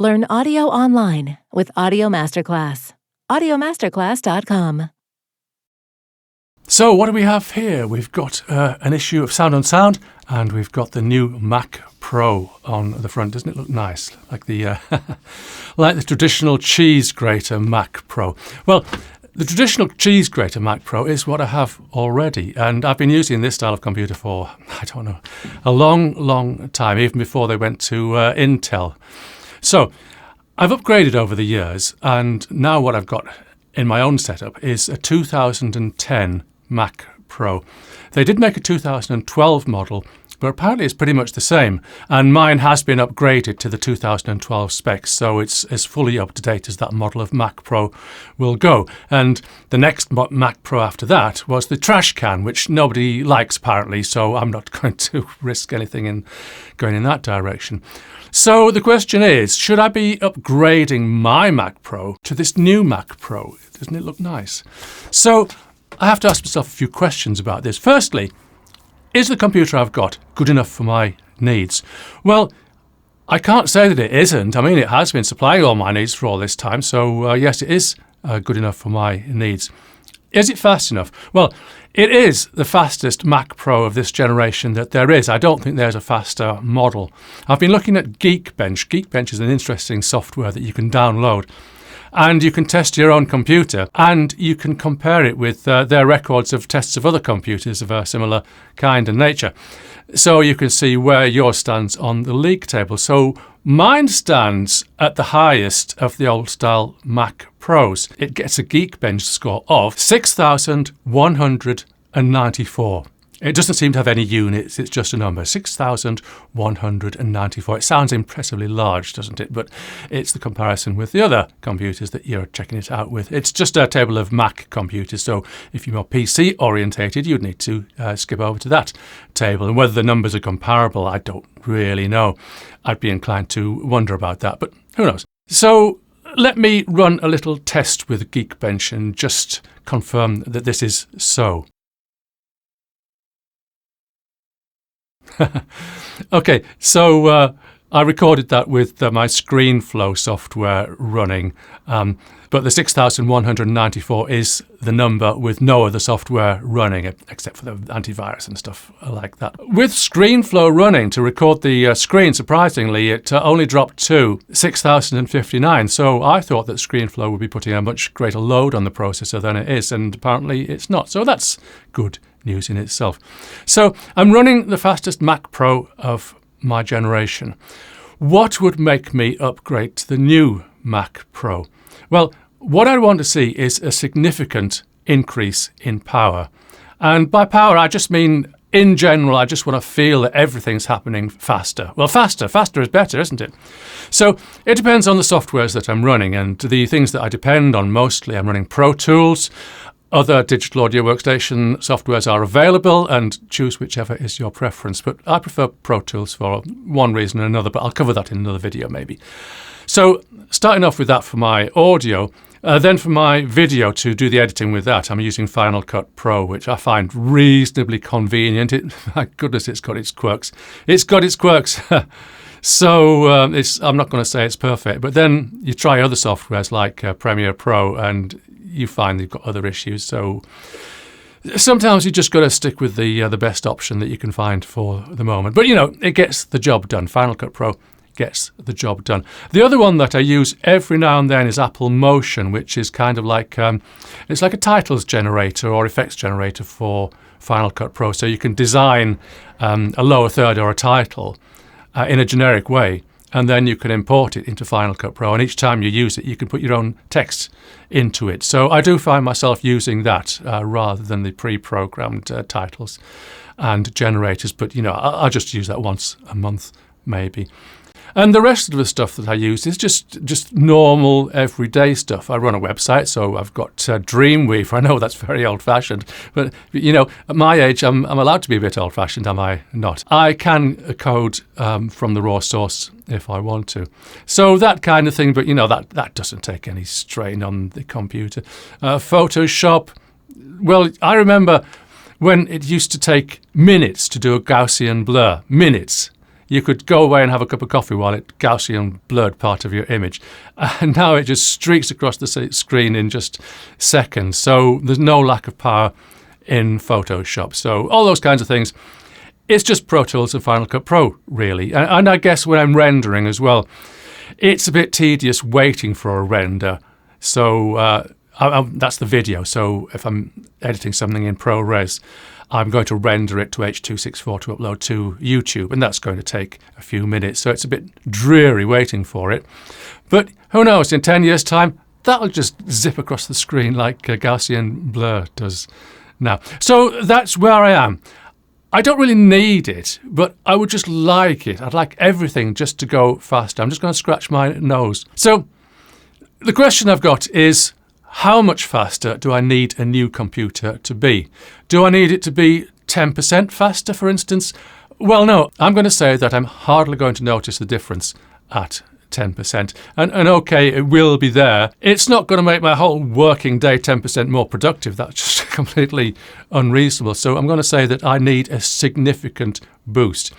Learn audio online with Audio Masterclass. audiomasterclass.com. So what do we have here? We've got an issue of Sound on Sound, and we've got the new Mac Pro on the front. Doesn't it look nice? Like the like the traditional cheese grater Mac Pro. Well, the traditional cheese grater Mac Pro is what I have already, and I've been using this style of computer for, I don't know, a long time, even before they went to Intel. So I've upgraded over the years, and now what I've got in my own setup is a 2010 Mac Pro. They did make a 2012 model, but apparently it's pretty much the same. And mine has been upgraded to the 2012 specs, so it's as fully up to date as that model of Mac Pro will go. And the next Mac Pro after that was the trash can, which nobody likes apparently, so I'm not going to risk anything in going in that direction. So the question is, should I be upgrading my Mac Pro to this new Mac Pro? Doesn't it look nice? So I have to ask myself a few questions about this. Firstly, is the computer I've got good enough for my needs? Well, I can't say that it isn't. I mean, it has been supplying all my needs for all this time, so yes, it is good enough for my needs. Is it fast enough? Well, it is the fastest Mac Pro of this generation that there is. I don't think there's a faster model. I've been looking at Geekbench. Geekbench is an interesting software that you can download, and you can test your own computer, and you can compare it with their records of tests of other computers of a similar kind and nature. So you can see where yours stands on the league table. So mine stands at the highest of the old style Mac Pros. It gets a Geekbench score of 6,194. It doesn't seem to have any units, it's just a number, 6,194. It sounds impressively large, doesn't it? But it's the comparison with the other computers that you're checking it out with. It's just a table of Mac computers, so if you're more PC orientated, you'd need to skip over to that table. And whether the numbers are comparable, I don't really know. I'd be inclined to wonder about that, but who knows? So let me run a little test with Geekbench and just confirm that this is so. Okay, so I recorded that with my ScreenFlow software running, but the 6,194 is the number with no other software running, except for the antivirus and stuff like that. With ScreenFlow running to record the screen, surprisingly, it only dropped to 6,059, so I thought that ScreenFlow would be putting a much greater load on the processor than it is, and apparently it's not, so that's good news in itself. So I'm running the fastest Mac Pro of my generation. What would make me upgrade to the new Mac Pro? Well, what I want to see is a significant increase in power. And by power, I just mean, in general, I just want to feel that everything's happening faster. Well, faster is better, isn't it? So it depends on the softwares that I'm running, and the things that I depend on mostly. I'm running Pro Tools. Other digital audio workstation softwares are available, and choose whichever is your preference. But I prefer Pro Tools for one reason or another, but I'll cover that in another video maybe. So starting off with that for my audio, then for my video to do the editing with that, I'm using Final Cut Pro, which I find reasonably convenient. My goodness, it's got its quirks. It's got its quirks. So I'm not going to say it's perfect, but then you try other softwares like Premiere Pro and you find they've got other issues. So sometimes you just got to stick with the best option that you can find for the moment. But, you know, it gets the job done. Final Cut Pro gets the job done. The other one that I use every now and then is Apple Motion, which is kind of like, it's like a titles generator or effects generator for Final Cut Pro. So you can design a lower third or a title in a generic way, and then you can import it into Final Cut Pro, and each time you use it, you can put your own text into it. So I do find myself using that rather than the pre-programmed titles and generators, but, you know, I'll just use that once a month, maybe. And the rest of the stuff that I use is just normal, everyday stuff. I run a website, so I've got Dreamweaver. I know that's very old-fashioned, but, you know, at my age, I'm allowed to be a bit old-fashioned, am I not? I can code from the raw source if I want to. So that kind of thing, but, you know, that doesn't take any strain on the computer. Photoshop, well, I remember when it used to take minutes to do a Gaussian blur. Minutes. you could go away and have a cup of coffee while it Gaussian blurred part of your image. And now it just streaks across the screen in just seconds. So there's no lack of power in Photoshop. So all those kinds of things. It's just Pro Tools and Final Cut Pro, really. And I guess when I'm rendering as well, it's a bit tedious waiting for a render. So that's the video. So if I'm editing something in ProRes, I'm going to render it to H.264 to upload to YouTube, and that's going to take a few minutes. So it's a bit dreary waiting for it. But who knows, in 10 years' time, that'll just zip across the screen like a Gaussian blur does now. So that's where I am. I don't really need it, but I would just like it. I'd like everything just to go faster. I'm just going to scratch my nose. So the question I've got is, how much faster do I need a new computer to be? Do I need it to be 10% faster, for instance? Well, no, I'm going to say that I'm hardly going to notice the difference at 10%. And okay, it will be there. It's not going to make my whole working day 10% more productive. That's just completely unreasonable. So I'm going to say that I need a significant boost.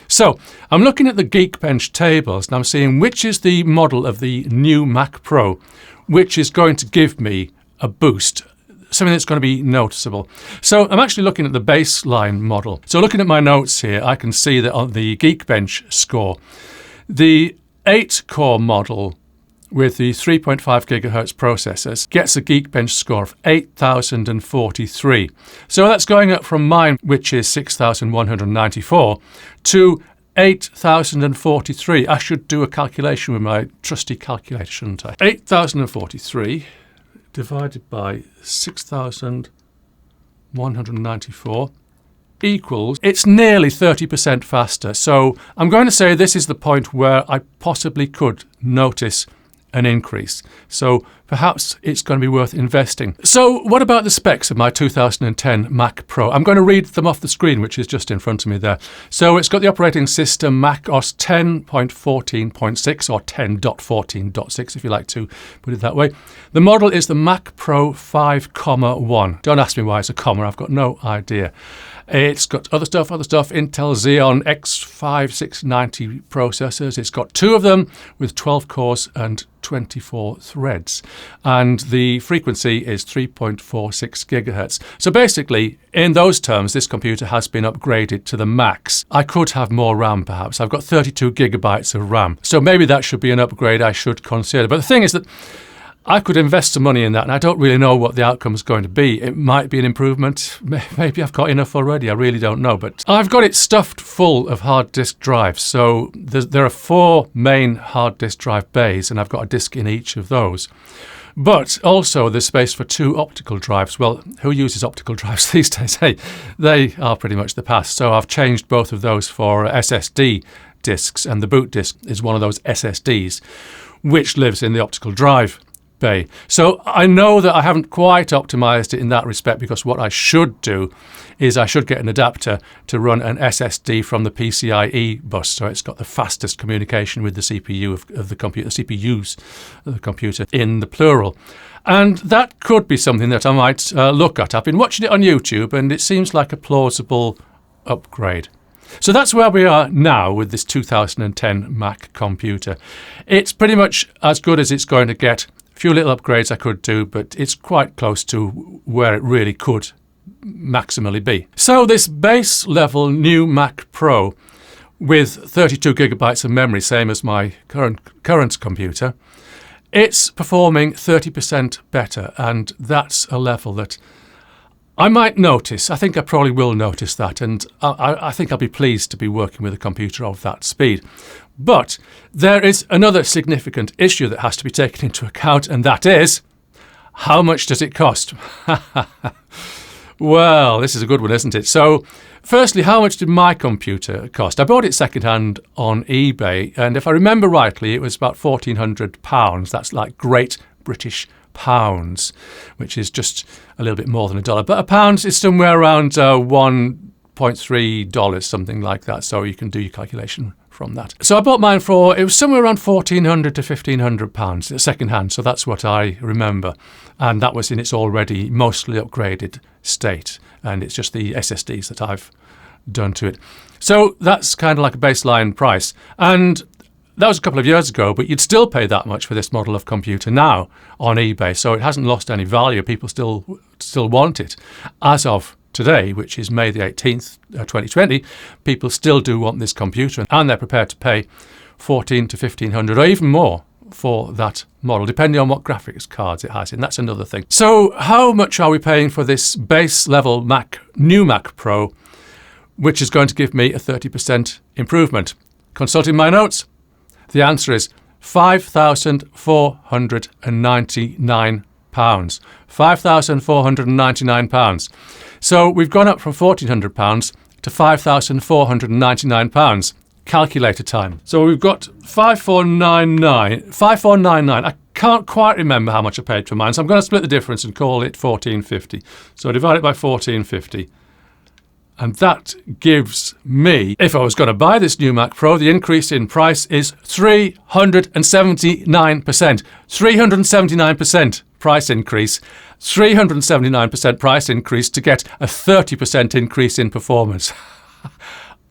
So I'm looking at the Geekbench tables and I'm seeing which is the model of the new Mac Pro which is going to give me a boost, something that's going to be noticeable. So I'm actually looking at the baseline model. So looking at my notes here, I can see that on the Geekbench score, the 8-core model with the 3.5 gigahertz processors gets a Geekbench score of 8,043. So that's going up from mine, which is 6,194, to 8,043. I should do a calculation with my trusty calculator, shouldn't I? 8,043 divided by 6,194 equals, it's nearly 30% faster. So I'm going to say this is the point where I possibly could notice an increase. So perhaps it's going to be worth investing. So what about the specs of my 2010 Mac Pro? I'm going to read them off the screen, which is just in front of me there. So it's got the operating system Mac OS 10.14.6 or 10.14.6 if you like to put it that way. The model is the Mac Pro 5,1. Don't ask me why it's a comma, I've got no idea. It's got other stuff, Intel Xeon X5690 processors. It's got 2 of them with 12 cores and 24 threads. And the frequency is 3.46 gigahertz. So basically, in those terms, this computer has been upgraded to the max. I could have more RAM, perhaps. I've got 32 gigabytes of RAM. So maybe that should be an upgrade I should consider. But the thing is that I could invest some money in that, and I don't really know what the outcome is going to be. It might be an improvement. Maybe I've got enough already. I really don't know. But I've got it stuffed full of hard disk drives. So there are 4 main hard disk drive bays, and I've got a disk in each of those. But also there's space for 2 optical drives. Well, who uses optical drives these days? Hey, they are pretty much the past. So I've changed both of those for SSD disks, and the boot disk is one of those SSDs, which lives in the optical drive bay. So I know that I haven't quite optimized it in that respect, because what I should do is I should get an adapter to run an SSD from the PCIe bus, so it's got the fastest communication with the CPU of the computer, CPUs of the computer in the plural. And that could be something that I might look at. I've been watching it on YouTube and it seems like a plausible upgrade. So that's where we are now with this 2010 Mac computer. It's pretty much as good as it's going to get. Few little upgrades I could do, but it's quite close to where it really could maximally be. So this base level new Mac Pro with 32 gigabytes of memory, same as my current computer, it's performing 30% better, and that's a level that I might notice. I think I probably will notice that, and I think I'll be pleased to be working with a computer of that speed. But there is another significant issue that has to be taken into account, and that is, how much does it cost? Well, this is a good one, isn't it? So, firstly, how much did my computer cost? I bought it second-hand on eBay, and if I remember rightly, it was about £1,400. That's like Great British pounds, which is just a little bit more than $1. But a pound is somewhere around $1.3, something like that. So you can do your calculation from that. So I bought mine for, it was somewhere around £1,400 to £1,500 second hand. So that's what I remember. And that was in its already mostly upgraded state. And it's just the SSDs that I've done to it. So that's kind of like a baseline price. And that was a couple of years ago, but you'd still pay that much for this model of computer now on eBay. So it hasn't lost any value. People still want it. As of today, which is May the 18th, 2020, people still do want this computer, and they're prepared to pay $1,400 to $1,500 or even more for that model, depending on what graphics cards it has, and that's another thing. So how much are we paying for this base level new Mac Pro, which is going to give me a 30% improvement? Consulting my notes, the answer is £5,499. £5,499. So we've gone up from £1,400 to £5,499. Calculator time. So we've got 5499. I can't quite remember how much I paid for mine, so I'm going to split the difference and call it $1,450. So I divide it by $1,450. And that gives me, if I was going to buy this new Mac Pro, the increase in price is 379%. 379% price increase. 379% price increase to get a 30% increase in performance.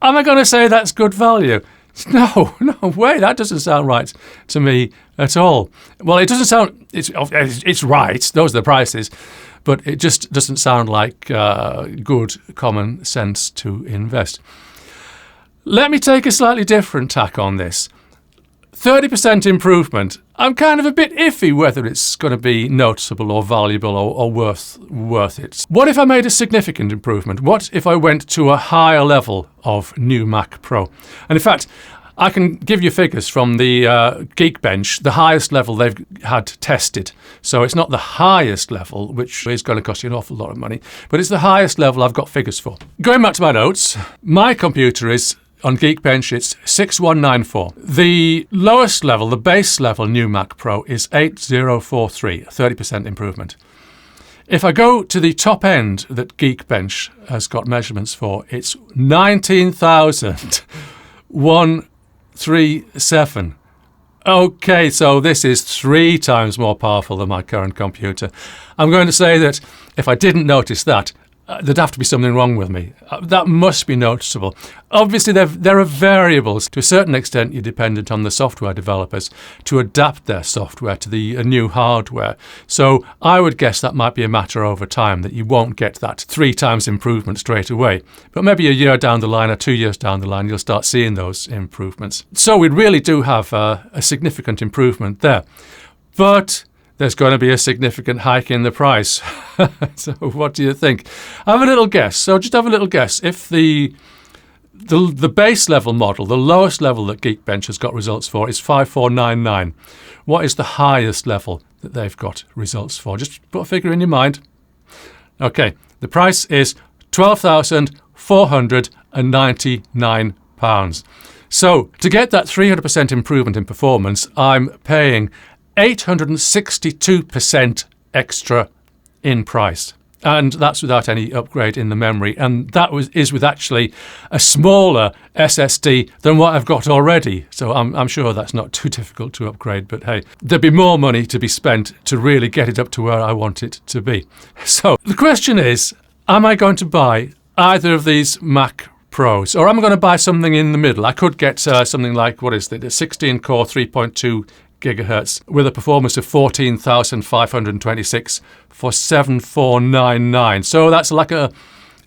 Am I going to say that's good value? No way. That doesn't sound right to me at all. Well, it doesn't sound, it's right. Those are the prices. But it just doesn't sound like good common sense to invest. Let me take a slightly different tack on this. 30% improvement. I'm kind of a bit iffy whether it's going to be noticeable or valuable or worth it. What if I made a significant improvement? What if I went to a higher level of new Mac Pro? And in fact, I can give you figures from the Geekbench, the highest level they've had tested. So it's not the highest level, which is going to cost you an awful lot of money, but it's the highest level I've got figures for. Going back to my notes, my computer is, on Geekbench, it's 6194. The lowest level, the base level new Mac Pro is 8043, 30% improvement. If I go to the top end that Geekbench has got measurements for, it's 19,137. Okay, so this is 3 times more powerful than my current computer. I'm going to say that if I didn't notice that, there'd have to be something wrong with me. That must be noticeable. Obviously, there are variables. To a certain extent, you're dependent on the software developers to adapt their software to the new hardware. So I would guess that might be a matter over time, that you won't get that 3 times improvement straight away. But maybe a year down the line or 2 years down the line, you'll start seeing those improvements. So we really do have a significant improvement there. But there's going to be a significant hike in the price. So what do you think? Have a little guess. So just have a little guess. If the base level model, the lowest level that Geekbench has got results for is 5499, what is the highest level that they've got results for? Just put a figure in your mind. Okay, the price is £12,499. So to get that 300% improvement in performance, I'm paying 862% extra in price. And that's without any upgrade in the memory. And that is with actually a smaller SSD than what I've got already. So I'm sure that's not too difficult to upgrade. But hey, there'd be more money to be spent to really get it up to where I want it to be. So the question is, am I going to buy either of these Mac Pros, or am I going to buy something in the middle? I could get something like, what is it, a 16-core 3.2 gigahertz with a performance of 14,526 for 7,499. So that's like a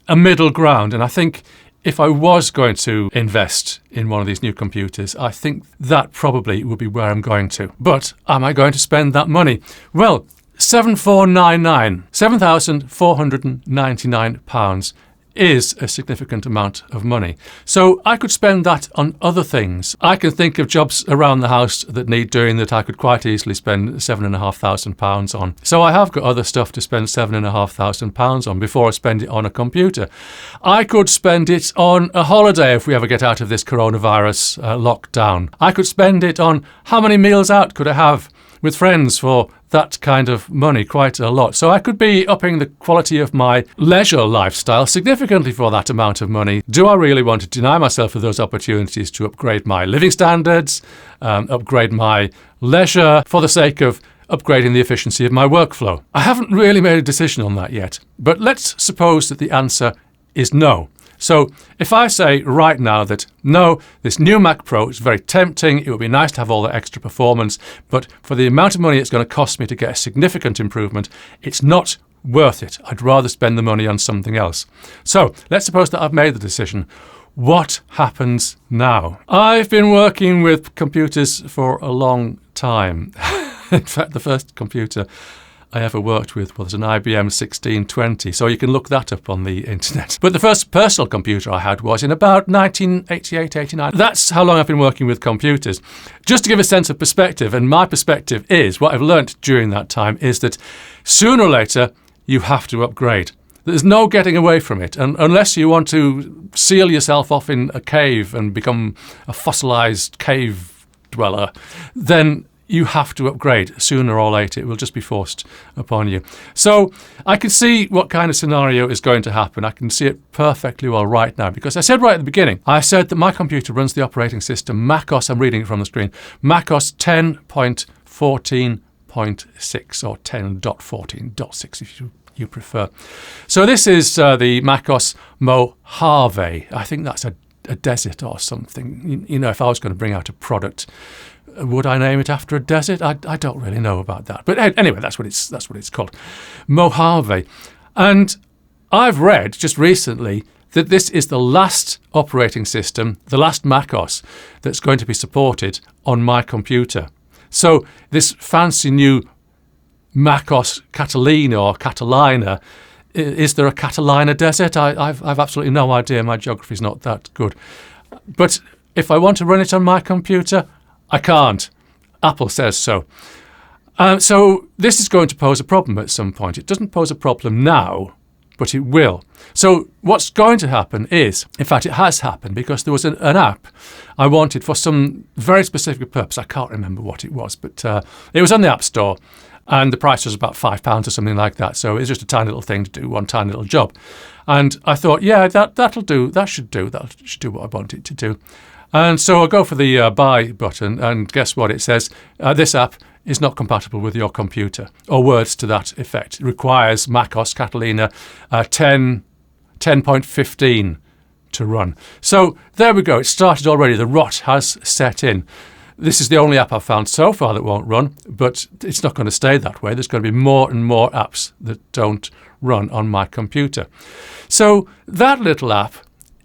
middle ground. And I think if I was going to invest in one of these new computers, I think that probably would be where I'm going to. But am I going to spend that money? Well, 7,499, £7,499 is a significant amount of money. So I could spend that on other things. I can think of jobs around the house that need doing that I could quite easily spend £7,500 on. So I have got other stuff to spend £7,500 on before I spend it on a computer. I could spend it on a holiday if we ever get out of this coronavirus lockdown. I could spend it on how many meals out could I have with friends for that kind of money, quite a lot. So I could be upping the quality of my leisure lifestyle significantly for that amount of money. Do I really want to deny myself of those opportunities to upgrade my living standards, upgrade my leisure for the sake of upgrading the efficiency of my workflow? I haven't really made a decision on that yet, but let's suppose that the answer is no. So if I say right now that, no, this new Mac Pro is very tempting, it would be nice to have all that extra performance, but for the amount of money it's going to cost me to get a significant improvement, it's not worth it. I'd rather spend the money on something else. So let's suppose that I've made the decision. What happens now? I've been working with computers for a long time. In fact, the first computer I ever worked with was an IBM 1620, so you can look that up on the internet. But the first personal computer I had was in about 1988-89. That's how long I've been working with computers. Just to give a sense of perspective, and my perspective is, what I've learnt during that time is that sooner or later you have to upgrade. There's no getting away from it, and unless you want to seal yourself off in a cave and become a fossilized cave dweller, then you have to upgrade sooner or later. It will just be forced upon you. So I can see what kind of scenario is going to happen. I can see it perfectly well right now, because I said right at the beginning, I said that my computer runs the operating system macOS, I'm reading it from the screen, macOS 10.14.6 or 10.14.6 if you prefer. So this is the macOS Mojave. I think that's a desert or something. You know, if I was going to bring out a product, would I name it after a desert? I don't really know about that. But anyway, that's what it's called, Mojave. And I've read just recently that this is the last operating system, the last macOS that's going to be supported on my computer. So this fancy new macOS Catalina or Catalina, is there a Catalina desert? I've absolutely no idea. My geography's not that good. But if I want to run it on my computer, I can't. Apple says so. So this is going to pose a problem at some point. It doesn't pose a problem now, but it will. So what's going to happen is, in fact, it has happened, because there was an app I wanted for some very specific purpose. I can't remember what it was, but it was on the App Store. And the price was about £5 or something like that. So it was just a tiny little thing to do, one tiny little job. And I thought, yeah, that'll do. That should do what I want it to do. And so I go for the buy button, and guess what? It says, this app is not compatible with your computer, or words to that effect. It requires macOS Catalina 10.15 to run. So there we go. It started already. The rot has set in. This is the only app I've found so far that won't run, but it's not going to stay that way. There's going to be more and more apps that don't run on my computer. So that little app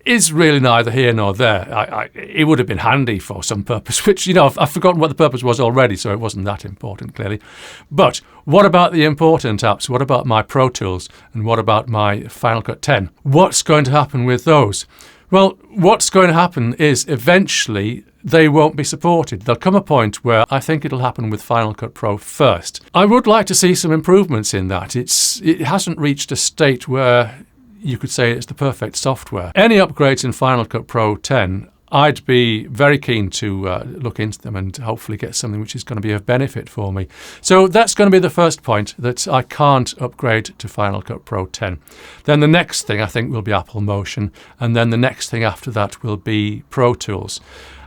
is really neither here nor there. It would have been handy for some purpose, which, you know, I've forgotten what the purpose was already, so it wasn't that important, clearly. But what about the important apps? What about my Pro Tools? And what about my Final Cut 10? What's going to happen with those? Well, what's going to happen is eventually they won't be supported. There'll come a point where I think it'll happen with Final Cut Pro first. I would like to see some improvements in that. It hasn't reached a state where you could say it's the perfect software. Any upgrades in Final Cut Pro 10, I'd be very keen to look into them and hopefully get something which is going to be of benefit for me. So that's going to be the first point, that I can't upgrade to Final Cut Pro 10. Then the next thing I think will be Apple Motion, and then the next thing after that will be Pro Tools.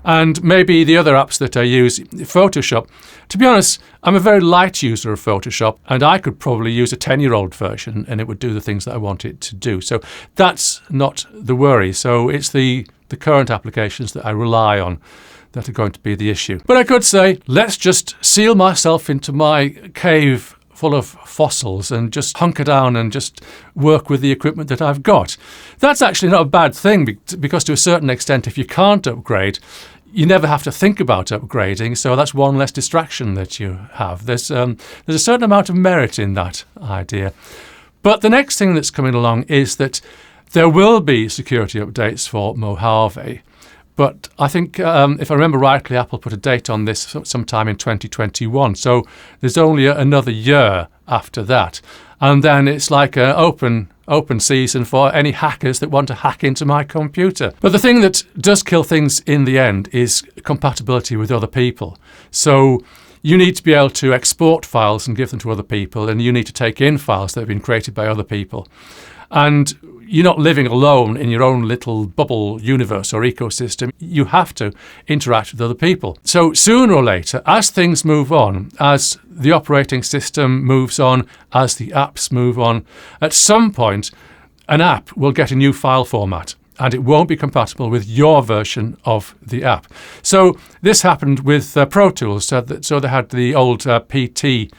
And maybe the other apps that I use, Photoshop. To be honest, I'm a very light user of Photoshop, and I could probably use a 10-year-old version and it would do the things that I want it to do. So that's not the worry. So it's the current applications that I rely on that are going to be the issue. But I could say, let's just seal myself into my cave full of fossils and just hunker down and just work with the equipment that I've got. That's actually not a bad thing, because to a certain extent, if you can't upgrade, you never have to think about upgrading, so that's one less distraction that you have. There's a certain amount of merit in that idea. But the next thing that's coming along is that there will be security updates for Mojave. But I think, if I remember rightly, Apple put a date on this sometime in 2021. So there's only another year after that. And then it's like an open season for any hackers that want to hack into my computer. But the thing that does kill things in the end is compatibility with other people. So you need to be able to export files and give them to other people, and you need to take in files that have been created by other people. And you're not living alone in your own little bubble universe or ecosystem. You have to interact with other people. So sooner or later, as things move on, as the operating system moves on, as the apps move on, at some point, an app will get a new file format. and it won't be compatible with your version of the app. So this happened with Pro Tools. So they had the old PT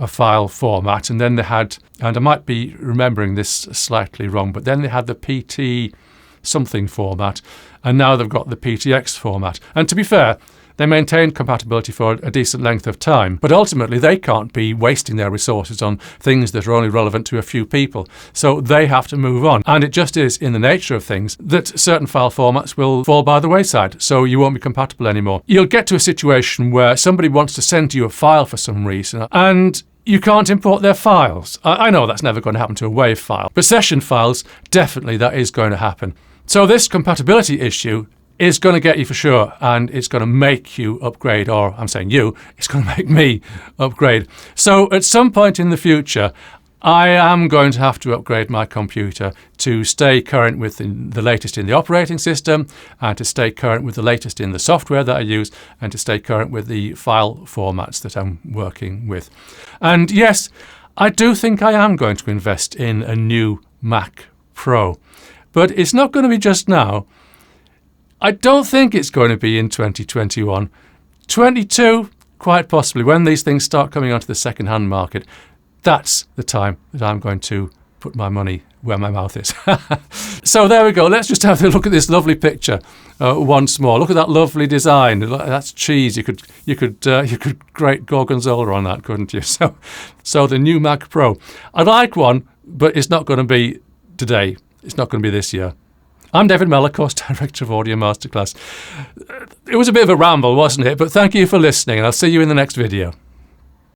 file format, and then they had, and I might be remembering this slightly wrong, but then they had the PT something format, and now they've got the PTX format. And to be fair, they maintained compatibility for a decent length of time, but ultimately they can't be wasting their resources on things that are only relevant to a few people. So they have to move on. And it just is in the nature of things that certain file formats will fall by the wayside, so you won't be compatible anymore. You'll get to a situation where somebody wants to send you a file for some reason, and you can't import their files. I know that's never going to happen to a WAV file, but session files, definitely that is going to happen. So this compatibility issue is going to get you for sure, and it's going to make you upgrade, or I'm saying you, it's going to make me upgrade. So at some point in the future, I am going to have to upgrade my computer to stay current with the latest in the operating system, and to stay current with the latest in the software that I use, and to stay current with the file formats that I'm working with. And yes, I do think I am going to invest in a new Mac Pro, but it's not going to be just now. I don't think it's going to be in 2021. 22, quite possibly, when these things start coming onto the second-hand market. That's the time that I'm going to put my money where my mouth is. So there we go. Let's just have a look at this lovely picture once more. Look at that lovely design. That's cheese. You could grate gorgonzola on that, couldn't you? So the new Mac Pro. I'd like one, but it's not going to be today. It's not going to be this year. I'm David Mellor, course director of Audio Masterclass. It was a bit of a ramble, wasn't it? But thank you for listening, and I'll see you in the next video.